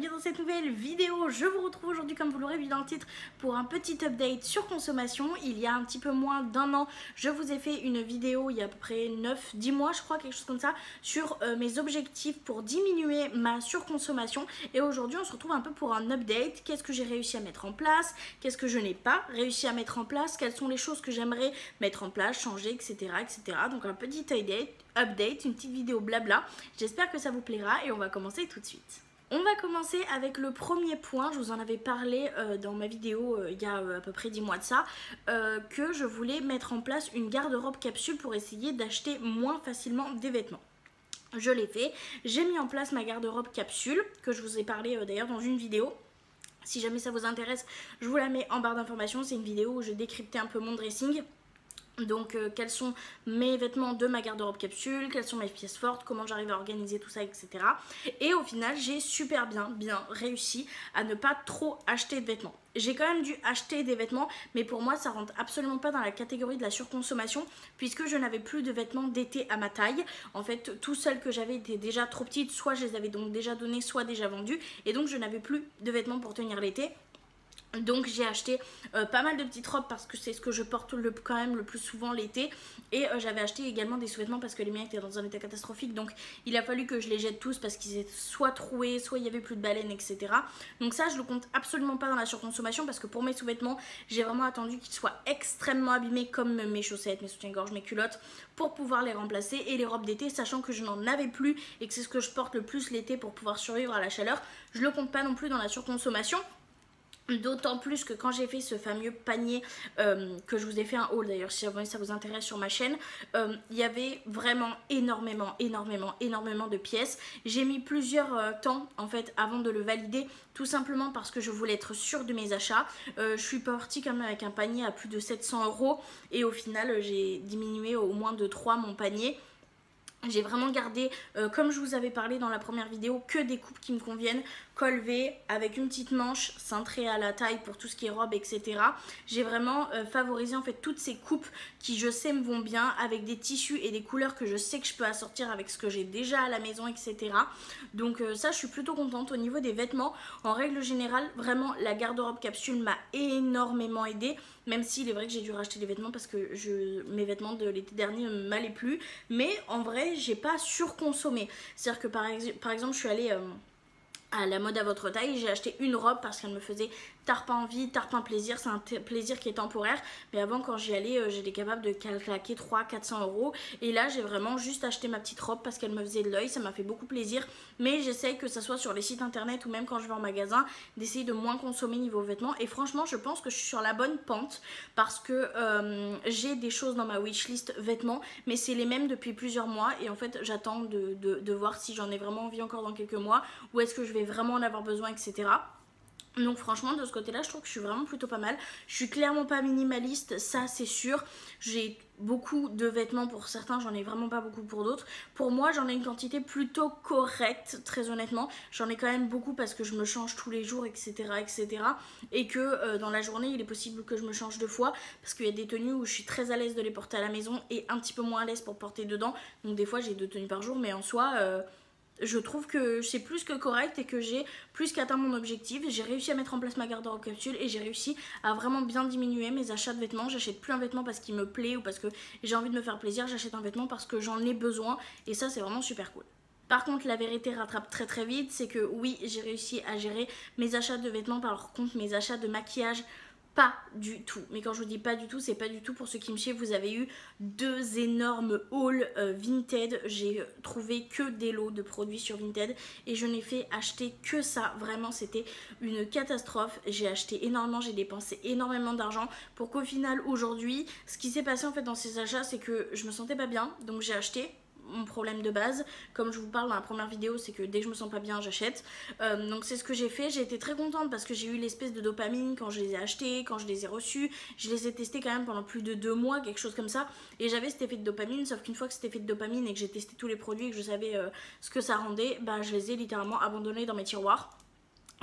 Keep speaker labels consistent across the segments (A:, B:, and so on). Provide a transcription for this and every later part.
A: bienvenue dans cette nouvelle vidéo. Je vous retrouve aujourd'hui, comme vous l'aurez vu dans le titre, pour un petit update sur consommation. Il y a un petit peu moins d'un an, je vous ai fait une vidéo, il y a à peu près 9-10 mois je crois, quelque chose comme ça, sur mes objectifs pour diminuer ma surconsommation. Et aujourd'hui on se retrouve un peu pour un update. Qu'est-ce que j'ai réussi à mettre en place, qu'est-ce que je n'ai pas réussi à mettre en place, quelles sont les choses que j'aimerais mettre en place, changer, etc. etc. Donc un petit update, une petite vidéo blabla. J'espère que ça vous plaira et on va commencer tout de suite. On va commencer avec le premier point. Je vous en avais parlé dans ma vidéo il y a à peu près 10 mois de ça, que je voulais mettre en place une garde-robe capsule pour essayer d'acheter moins facilement des vêtements. Je l'ai fait, j'ai mis en place ma garde-robe capsule, que je vous ai parlé d'ailleurs dans une vidéo. Si jamais ça vous intéresse, je vous la mets en barre d'informations. C'est une vidéo où je décryptais un peu mon dressing. Donc quels sont mes vêtements de ma garde-robe capsule, quelles sont mes pièces fortes, comment j'arrive à organiser tout ça, etc. Et au final j'ai super bien réussi à ne pas trop acheter de vêtements. J'ai quand même dû acheter des vêtements, mais pour moi ça rentre absolument pas dans la catégorie de la surconsommation, puisque je n'avais plus de vêtements d'été à ma taille. En fait, tous ceux que j'avais étaient déjà trop petites, soit je les avais donc déjà donnés, soit déjà vendus, et donc je n'avais plus de vêtements pour tenir l'été. Donc j'ai acheté pas mal de petites robes parce que c'est ce que je porte quand même le plus souvent l'été. Et j'avais acheté également des sous-vêtements parce que les miens étaient dans un état catastrophique. Donc il a fallu que je les jette tous parce qu'ils étaient soit troués, soit il y avait plus de baleines, etc. Donc ça je le compte absolument pas dans la surconsommation, parce que pour mes sous-vêtements j'ai vraiment attendu qu'ils soient extrêmement abîmés, comme mes chaussettes, mes soutiens-gorge, mes culottes, pour pouvoir les remplacer. Et les robes d'été, sachant que je n'en avais plus et que c'est ce que je porte le plus l'été pour pouvoir survivre à la chaleur, je le compte pas non plus dans la surconsommation. D'autant plus que quand j'ai fait ce fameux panier, que je vous ai fait un haul d'ailleurs si ça vous intéresse sur ma chaîne, il y avait vraiment énormément de pièces. J'ai mis plusieurs temps en fait avant de le valider, tout simplement parce que je voulais être sûre de mes achats. Je suis partie quand même avec un panier à plus de 700 € et au final j'ai diminué au moins de 3 mon panier. J'ai vraiment gardé, comme je vous avais parlé dans la première vidéo, que des coupes qui me conviennent, col V, avec une petite manche cintrée à la taille pour tout ce qui est robe, etc. J'ai vraiment favorisé en fait toutes ces coupes qui je sais me vont bien, avec des tissus et des couleurs que je sais que je peux assortir avec ce que j'ai déjà à la maison, etc. Donc ça je suis plutôt contente. Au niveau des vêtements, en règle générale, vraiment la garde-robe capsule m'a énormément aidée. Même s'il est vrai que j'ai dû racheter des vêtements parce que mes vêtements de l'été dernier ne m'allaient plus. Mais en vrai, j'ai pas surconsommé. C'est-à-dire que par exemple, je suis allée à la mode à votre taille, j'ai acheté une robe parce qu'elle me faisait tarpin envie, tarpin plaisir. C'est un plaisir qui est temporaire, mais avant quand j'y allais j'étais capable de claquer 300-400 €, et là j'ai vraiment juste acheté ma petite robe parce qu'elle me faisait de l'œil, ça m'a fait beaucoup plaisir. Mais j'essaye, que ça soit sur les sites internet ou même quand je vais en magasin, d'essayer de moins consommer niveau vêtements. Et franchement je pense que je suis sur la bonne pente, parce que j'ai des choses dans ma wishlist vêtements, mais c'est les mêmes depuis plusieurs mois, et en fait j'attends de voir si j'en ai vraiment envie encore dans quelques mois, ou est-ce que je vais vraiment en avoir besoin, etc. Donc franchement de ce côté là je trouve que je suis vraiment plutôt pas mal. Je suis clairement pas minimaliste, ça c'est sûr. J'ai beaucoup de vêtements pour certains, j'en ai vraiment pas beaucoup pour d'autres. Pour moi j'en ai une quantité plutôt correcte, très honnêtement. J'en ai quand même beaucoup parce que je me change tous les jours, etc. Et que dans la journée il est possible que je me change 2 fois, parce qu'il y a des tenues où je suis très à l'aise de les porter à la maison et un petit peu moins à l'aise pour porter dedans. Donc des fois j'ai 2 tenues par jour, mais en soi je trouve que c'est plus que correct et que j'ai plus qu'atteint mon objectif. J'ai réussi à mettre en place ma garde-robe capsule et j'ai réussi à vraiment bien diminuer mes achats de vêtements. J'achète plus un vêtement parce qu'il me plaît ou parce que j'ai envie de me faire plaisir, j'achète un vêtement parce que j'en ai besoin, et ça c'est vraiment super cool. Par contre la vérité rattrape très vite, c'est que oui, j'ai réussi à gérer mes achats de vêtements, par contre mes achats de maquillage pas du tout. Mais quand je vous dis pas du tout, c'est pas du tout. Pour ceux qui me suivent, vous avez eu 2 énormes hauls Vinted. J'ai trouvé que des lots de produits sur Vinted et je n'ai fait acheter que ça. Vraiment c'était une catastrophe. J'ai acheté énormément, j'ai dépensé énormément d'argent pour qu'au final aujourd'hui, ce qui s'est passé en fait dans ces achats, c'est que je me sentais pas bien, donc j'ai acheté. Mon problème de base, comme je vous parle dans la première vidéo, c'est que dès que je me sens pas bien j'achète. Donc c'est ce que j'ai fait. J'ai été très contente parce que j'ai eu l'espèce de dopamine quand je les ai achetés, quand je les ai reçus. Je les ai testés quand même pendant plus de 2 mois, quelque chose comme ça, et j'avais cet effet de dopamine. Sauf qu'une fois que cet effet de dopamine et que j'ai testé tous les produits et que je savais ce que ça rendait, bah je les ai littéralement abandonnés dans mes tiroirs.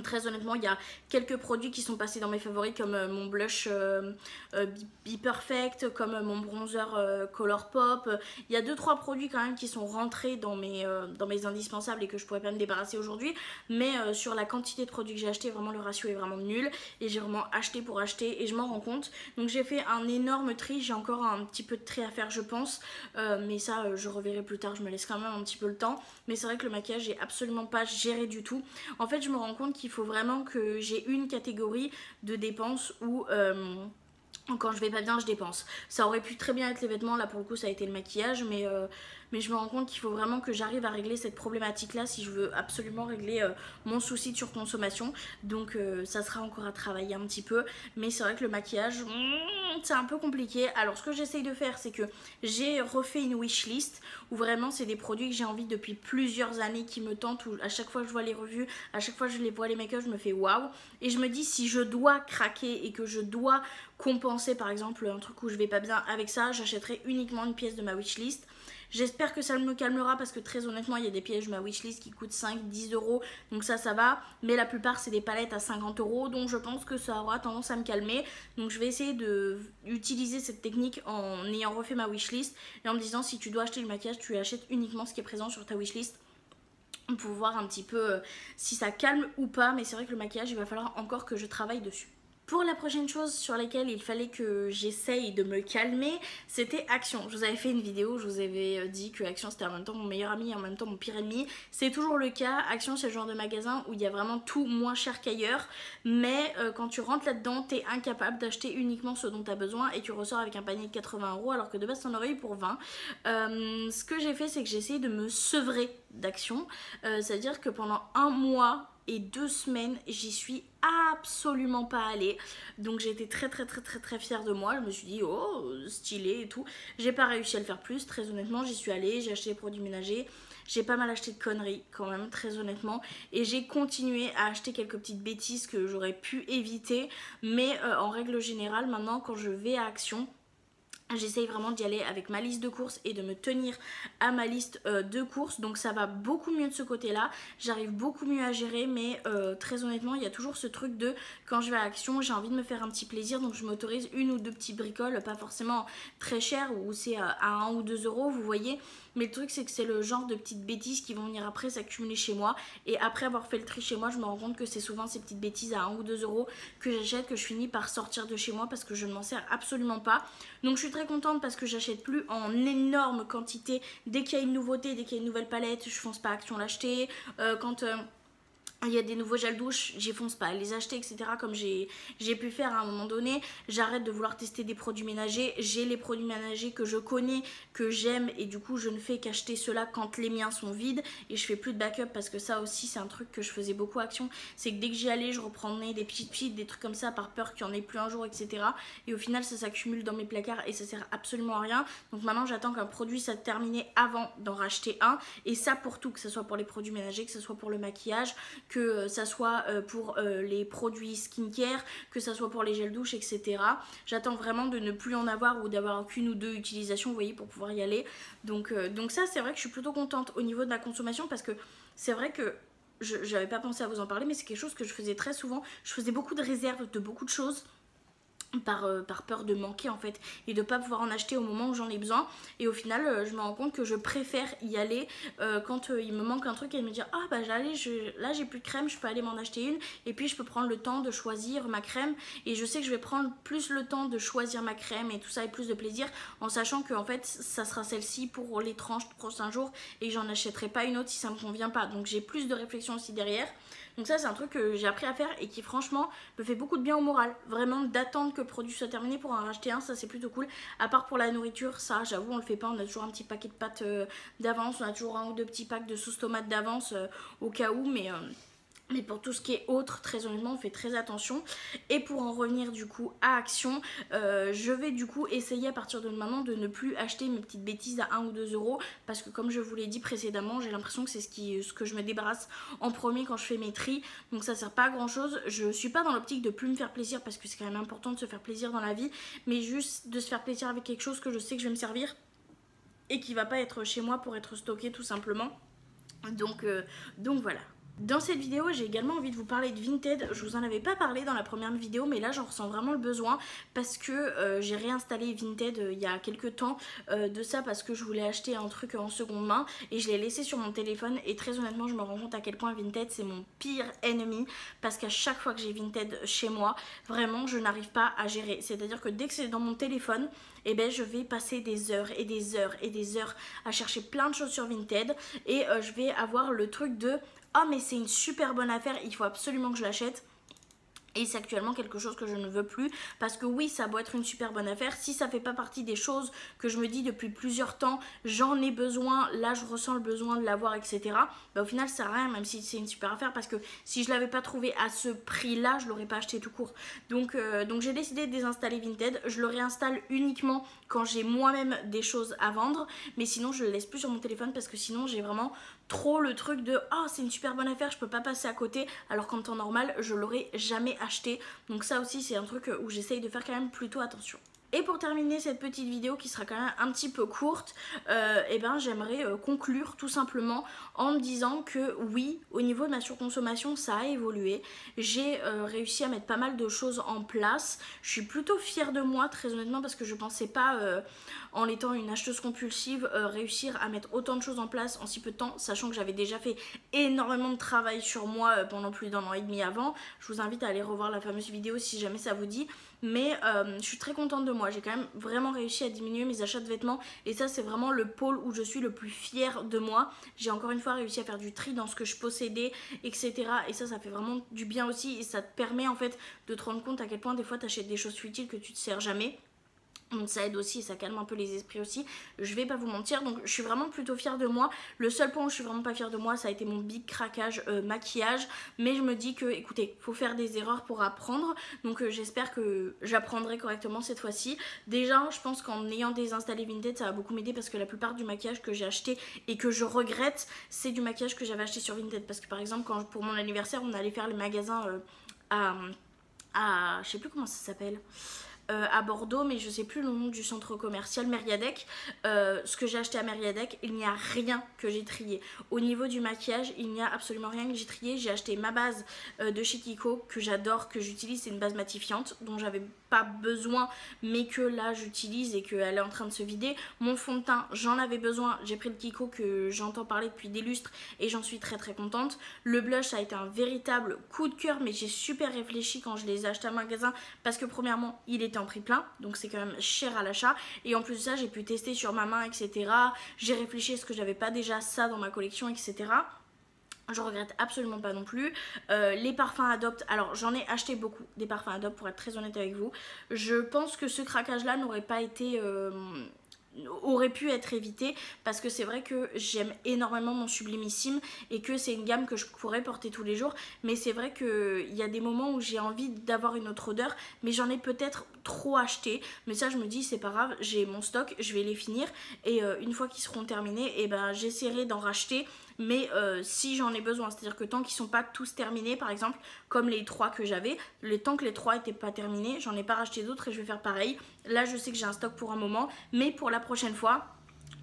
A: Très honnêtement, il y a quelques produits qui sont passés dans mes favoris comme mon blush Be Perfect, comme mon bronzer Color Pop. Il y a 2-3 produits quand même qui sont rentrés dans mes indispensables et que je pourrais pas me débarrasser aujourd'hui. Mais sur la quantité de produits que j'ai acheté, vraiment le ratio est vraiment nul. Et j'ai vraiment acheté pour acheter et je m'en rends compte. Donc j'ai fait un énorme tri, j'ai encore un petit peu de tri à faire je pense. Mais ça je reverrai plus tard, je me laisse quand même un petit peu le temps. Mais c'est vrai que le maquillage j'ai absolument pas géré du tout. En fait je me rends compte qu'il faut vraiment que j'ai une catégorie de dépenses où quand je vais pas bien je dépense. Ça aurait pu très bien être les vêtements, là pour le coup ça a été le maquillage, mais je me rends compte qu'il faut vraiment que j'arrive à régler cette problématique là si je veux absolument régler mon souci de surconsommation. Donc ça sera encore à travailler un petit peu, mais c'est vrai que le maquillage c'est un peu compliqué. Alors ce que j'essaye de faire c'est que j'ai refait une wishlist où vraiment c'est des produits que j'ai envie depuis plusieurs années qui me tentent, où à chaque fois que je vois les revues, à chaque fois que je les vois les make-up je me fais waouh, et je me dis si je dois craquer et que je dois compenser par exemple un truc où je vais pas bien avec ça, j'achèterai uniquement une pièce de ma wishlist. J'espère que ça me calmera parce que très honnêtement il y a des pièces de ma wishlist qui coûtent 5-10 euros, donc ça va, mais la plupart c'est des palettes à 50 euros, donc je pense que ça aura tendance à me calmer. Donc je vais essayer d'utiliser cette technique en ayant refait ma wishlist et en me disant si tu dois acheter du maquillage tu achètes uniquement ce qui est présent sur ta wishlist pour voir un petit peu si ça calme ou pas. Mais c'est vrai que le maquillage il va falloir encore que je travaille dessus. Pour la prochaine chose sur laquelle il fallait que j'essaye de me calmer, c'était Action. Je vous avais fait une vidéo, je vous avais dit que Action c'était en même temps mon meilleur ami et en même temps mon pire ennemi. C'est toujours le cas. Action c'est le genre de magasin où il y a vraiment tout moins cher qu'ailleurs, mais quand tu rentres là-dedans, t'es incapable d'acheter uniquement ce dont tu as besoin et tu ressors avec un panier de 80 euros alors que de base t'en aurais eu pour 20. Ce que j'ai fait c'est que j'ai essayé de me sevrer d'Action, c'est-à-dire que pendant un mois et 2 semaines j'y suis absolument pas allée, donc j'ai été très fière de moi. Je me suis dit oh stylé et tout. J'ai pas réussi à le faire plus, très honnêtement. J'y suis allée, j'ai acheté des produits ménagers, j'ai pas mal acheté de conneries quand même, très honnêtement, et j'ai continué à acheter quelques petites bêtises que j'aurais pu éviter, mais en règle générale maintenant quand je vais à Action, j'essaye vraiment d'y aller avec ma liste de courses et de me tenir à ma liste de courses. Donc ça va beaucoup mieux de ce côté-là. J'arrive beaucoup mieux à gérer, mais très honnêtement, il y a toujours ce truc de quand je vais à Action, j'ai envie de me faire un petit plaisir. Donc je m'autorise une ou deux petites bricoles, pas forcément très chères, ou c'est à 1 ou 2 euros, vous voyez. Mais le truc c'est que c'est le genre de petites bêtises qui vont venir après s'accumuler chez moi. Et après avoir fait le tri chez moi, je me rends compte que c'est souvent ces petites bêtises à 1 ou 2 euros que j'achète, que je finis par sortir de chez moi parce que je ne m'en sers absolument pas. Donc je suis très contente parce que j'achète plus en énorme quantité. Dès qu'il y a une nouveauté, dès qu'il y a une nouvelle palette, je fonce pas à Action l'acheter. Quand il y a des nouveaux gels douche, j'y fonce pas à les acheter, etc. Comme j'ai pu faire à un moment donné. J'arrête de vouloir tester des produits ménagers. J'ai les produits ménagers que je connais, que j'aime, et du coup je ne fais qu'acheter ceux-là quand les miens sont vides. Et je fais plus de backup parce que ça aussi c'est un truc que je faisais beaucoup à Action. C'est que dès que j'y allais, je reprenais des petites, des trucs comme ça par peur qu'il n'y en ait plus un jour, etc. Et au final ça s'accumule dans mes placards et ça sert absolument à rien. Donc maintenant j'attends qu'un produit soit terminé avant d'en racheter un. Et ça pour tout, que ce soit pour les produits ménagers, que ce soit pour le maquillage, que ça soit pour les produits skincare, que ça soit pour les gels douche, etc. J'attends vraiment de ne plus en avoir ou d'avoir qu'une ou deux utilisations, vous voyez, pour pouvoir y aller. Donc ça c'est vrai que je suis plutôt contente au niveau de ma consommation parce que c'est vrai que j'avais pas pensé à vous en parler, mais c'est quelque chose que je faisais très souvent. Je faisais beaucoup de réserves de beaucoup de choses par peur de manquer en fait et de pas pouvoir en acheter au moment où j'en ai besoin. Et au final je me rends compte que je préfère y aller quand il me manque un truc et me dire ah bah là j'ai plus de crème, je peux aller m'en acheter une et puis je peux prendre le temps de choisir ma crème. Et je sais que je vais prendre plus le temps de choisir ma crème et tout ça, et plus de plaisir, en sachant que en fait ça sera celle-ci pour les tranches de prochains jours et j'en achèterai pas une autre si ça me convient pas. Donc j'ai plus de réflexion aussi derrière. Donc ça c'est un truc que j'ai appris à faire et qui franchement me fait beaucoup de bien au moral. Vraiment d'attendre que le produit soit terminé pour en racheter un, ça c'est plutôt cool. À part pour la nourriture, ça j'avoue on le fait pas, on a toujours un petit paquet de pâtes d'avance, on a toujours un ou deux petits packs de sauce tomate d'avance au cas où, mais pour tout ce qui est autre, très honnêtement, on fait très attention. Et pour en revenir du coup à Action, je vais du coup essayer à partir de maintenant de ne plus acheter mes petites bêtises à 1 ou 2 euros. Parce que comme je vous l'ai dit précédemment, j'ai l'impression que c'est ce que je me débarrasse en premier quand je fais mes tris. Donc ça sert pas à grand chose. Je suis pas dans l'optique de plus me faire plaisir parce que c'est quand même important de se faire plaisir dans la vie. Mais juste de se faire plaisir avec quelque chose que je sais que je vais me servir et qui va pas être chez moi pour être stocké tout simplement. Donc voilà. Dans cette vidéo, j'ai également envie de vous parler de Vinted. Je vous en avais pas parlé dans la première vidéo, mais là j'en ressens vraiment le besoin parce que j'ai réinstallé Vinted il y a quelques temps de ça, parce que je voulais acheter un truc en seconde main et je l'ai laissé sur mon téléphone, et très honnêtement je me rends compte à quel point Vinted c'est mon pire ennemi, parce qu'à chaque fois que j'ai Vinted chez moi, vraiment je n'arrive pas à gérer. C'est-à-dire que dès que c'est dans mon téléphone, eh ben, je vais passer des heures et des heures et des heures à chercher plein de choses sur Vinted, et je vais avoir le truc de oh mais c'est une super bonne affaire, il faut absolument que je l'achète. Et c'est actuellement quelque chose que je ne veux plus, parce que oui, ça doit être une super bonne affaire. Si ça fait pas partie des choses que je me dis depuis plusieurs temps, j'en ai besoin, là je ressens le besoin de l'avoir, etc. Bah, au final ça sert à rien, même si c'est une super affaire, parce que si je l'avais pas trouvé à ce prix là, je l'aurais pas acheté tout court. Donc j'ai décidé de désinstaller Vinted. Je le réinstalle uniquement quand j'ai moi-même des choses à vendre, mais sinon je le laisse plus sur mon téléphone, parce que sinon j'ai vraiment trop le truc de oh c'est une super bonne affaire, je peux pas passer à côté, alors qu'en temps normal je l'aurais jamais acheté. Donc ça aussi c'est un truc où j'essaye de faire quand même plutôt attention. Et pour terminer cette petite vidéo qui sera quand même un petit peu courte, eh ben, j'aimerais conclure tout simplement en me disant que oui, au niveau de ma surconsommation, ça a évolué. J'ai réussi à mettre pas mal de choses en place. Je suis plutôt fière de moi, très honnêtement, parce que je pensais pas, en étant une acheteuse compulsive, réussir à mettre autant de choses en place en si peu de temps, sachant que j'avais déjà fait énormément de travail sur moi pendant plus d'1 an et demi avant. Je vous invite à aller revoir la fameuse vidéo si jamais ça vous dit. Mais je suis très contente de moi, j'ai quand même vraiment réussi à diminuer mes achats de vêtements, et ça c'est vraiment le pôle où je suis le plus fière de moi. J'ai encore une fois réussi à faire du tri dans ce que je possédais, etc. Et ça fait vraiment du bien aussi, et ça te permet en fait de te rendre compte à quel point des fois tu achètes des choses futiles que tu te sers jamais. Donc ça aide aussi, ça calme un peu les esprits aussi, je vais pas vous mentir. Donc je suis vraiment plutôt fière de moi. Le seul point où je suis vraiment pas fière de moi, ça a été mon big craquage maquillage. Mais je me dis que, écoutez, faut faire des erreurs pour apprendre. Donc j'espère que j'apprendrai correctement cette fois-ci. Déjà, je pense qu'en ayant désinstallé Vinted, ça va beaucoup m'aider, parce que la plupart du maquillage que j'ai acheté et que je regrette, c'est du maquillage que j'avais acheté sur Vinted. Parce que par exemple, quand pour mon anniversaire, on allait faire les magasins je sais plus comment ça s'appelle, à Bordeaux, mais je sais plus le nom du centre commercial, Mériadec. Ce que j'ai acheté à Mériadec, il n'y a rien que j'ai trié. Au niveau du maquillage, il n'y a absolument rien que j'ai trié. J'ai acheté ma base de chez Kiko, que j'adore, que j'utilise. C'est une base matifiante dont j'avais pas besoin, mais que là j'utilise et qu'elle est en train de se vider. Mon fond de teint, j'en avais besoin. J'ai pris le Kiko que j'entends parler depuis des lustres, et j'en suis très très contente. Le blush, ça a été un véritable coup de cœur, mais j'ai super réfléchi quand je les ai achetés à magasin, parce que premièrement, il était en prix plein, donc c'est quand même cher à l'achat, et en plus de ça j'ai pu tester sur ma main, etc. J'ai réfléchi, est-ce que j'avais pas déjà ça dans ma collection, etc. Je regrette absolument pas non plus. Les parfums Adopt, alors j'en ai acheté beaucoup des parfums Adopt, pour être très honnête avec vous. Je pense que ce craquage là n'aurait pas été aurait pu être évité, parce que c'est vrai que j'aime énormément mon Sublimissime et que c'est une gamme que je pourrais porter tous les jours, mais c'est vrai qu'il y a des moments où j'ai envie d'avoir une autre odeur, mais j'en ai peut-être trop acheté. Mais ça je me dis c'est pas grave, j'ai mon stock, je vais les finir, et une fois qu'ils seront terminés, et ben j'essaierai d'en racheter, mais si j'en ai besoin, c'est à dire que tant qu'ils sont pas tous terminés, par exemple comme les 3 que j'avais, tant que les 3 étaient pas terminés, j'en ai pas racheté d'autres, et je vais faire pareil. Là je sais que j'ai un stock pour un moment, mais pour la prochaine fois,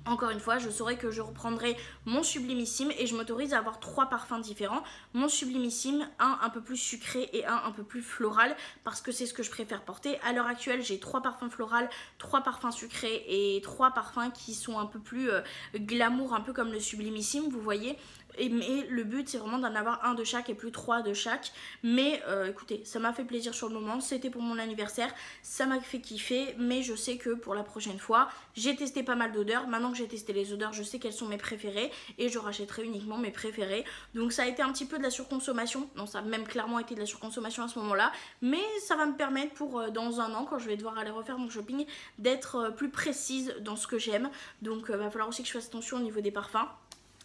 A: encore une fois, je saurai que je reprendrai mon Sublimissime, et je m'autorise à avoir 3 parfums différents. Mon Sublimissime, un peu plus sucré et un peu plus floral, parce que c'est ce que je préfère porter. À l'heure actuelle, j'ai 3 parfums floraux, 3 parfums sucrés et 3 parfums qui sont un peu plus glamour, un peu comme le Sublimissime, vous voyez. Mais le but c'est vraiment d'en avoir un de chaque et plus 3 de chaque. Mais écoutez, ça m'a fait plaisir sur le moment, c'était pour mon anniversaire, ça m'a fait kiffer, mais je sais que pour la prochaine fois, j'ai testé pas mal d'odeurs. Maintenant que j'ai testé les odeurs, je sais quelles sont mes préférées, et je rachèterai uniquement mes préférées. Donc ça a été un petit peu de la surconsommation, non, ça a même clairement été de la surconsommation à ce moment là, mais ça va me permettre pour dans un an, quand je vais devoir aller refaire mon shopping, d'être plus précise dans ce que j'aime. Donc va falloir aussi que je fasse attention au niveau des parfums,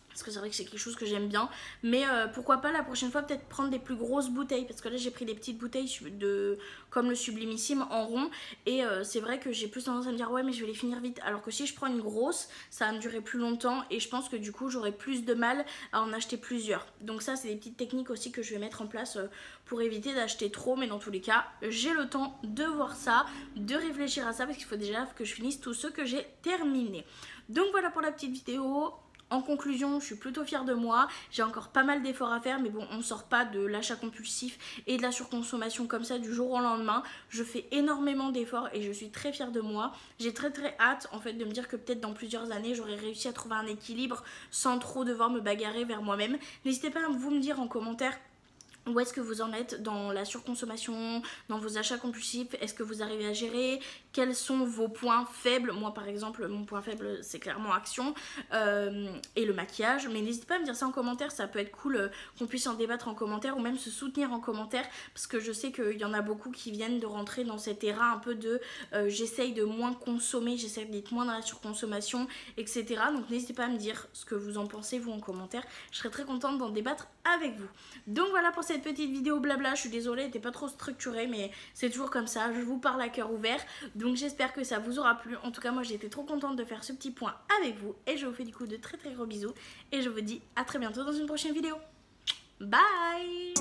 A: parce que c'est vrai que c'est quelque chose que j'aime bien. Mais pourquoi pas la prochaine fois peut-être prendre des plus grosses bouteilles, parce que là j'ai pris des petites bouteilles comme le Sublimissime en rond, et c'est vrai que j'ai plus tendance à me dire ouais mais je vais les finir vite, alors que si je prends une grosse, ça va me durer plus longtemps, et je pense que du coup j'aurai plus de mal à en acheter plusieurs. Donc ça c'est des petites techniques aussi que je vais mettre en place pour éviter d'acheter trop, mais dans tous les cas j'ai le temps de voir ça, de réfléchir à ça, parce qu'il faut déjà que je finisse tout ce que j'ai terminé. Donc voilà pour la petite vidéo. En conclusion, je suis plutôt fière de moi. J'ai encore pas mal d'efforts à faire, mais bon, on ne sort pas de l'achat compulsif et de la surconsommation comme ça du jour au lendemain. Je fais énormément d'efforts et je suis très fière de moi. J'ai très hâte en fait de me dire que peut-être dans plusieurs années, j'aurai réussi à trouver un équilibre sans trop devoir me bagarrer vers moi-même. N'hésitez pas à vous me dire en commentaire où est-ce que vous en êtes dans la surconsommation, dans vos achats compulsifs. Est-ce que vous arrivez à gérer? Quels sont vos points faibles? Moi par exemple, mon point faible c'est clairement Action et le maquillage. Mais n'hésitez pas à me dire ça en commentaire, ça peut être cool qu'on puisse en débattre en commentaire ou même se soutenir en commentaire. Parce que je sais qu'il y en a beaucoup qui viennent de rentrer dans cet éra un peu de j'essaye de moins consommer, j'essaye d'être moins dans la surconsommation, etc. Donc n'hésitez pas à me dire ce que vous en pensez vous en commentaire. Je serais très contente d'en débattre avec vous. Donc voilà pour cette petite vidéo blabla, je suis désolée, elle n'était pas trop structurée mais c'est toujours comme ça, je vous parle à cœur ouvert. Donc j'espère que ça vous aura plu. En tout cas moi j'ai été trop contente de faire ce petit point avec vous et je vous fais du coup de très gros bisous et je vous dis à très bientôt dans une prochaine vidéo. Bye.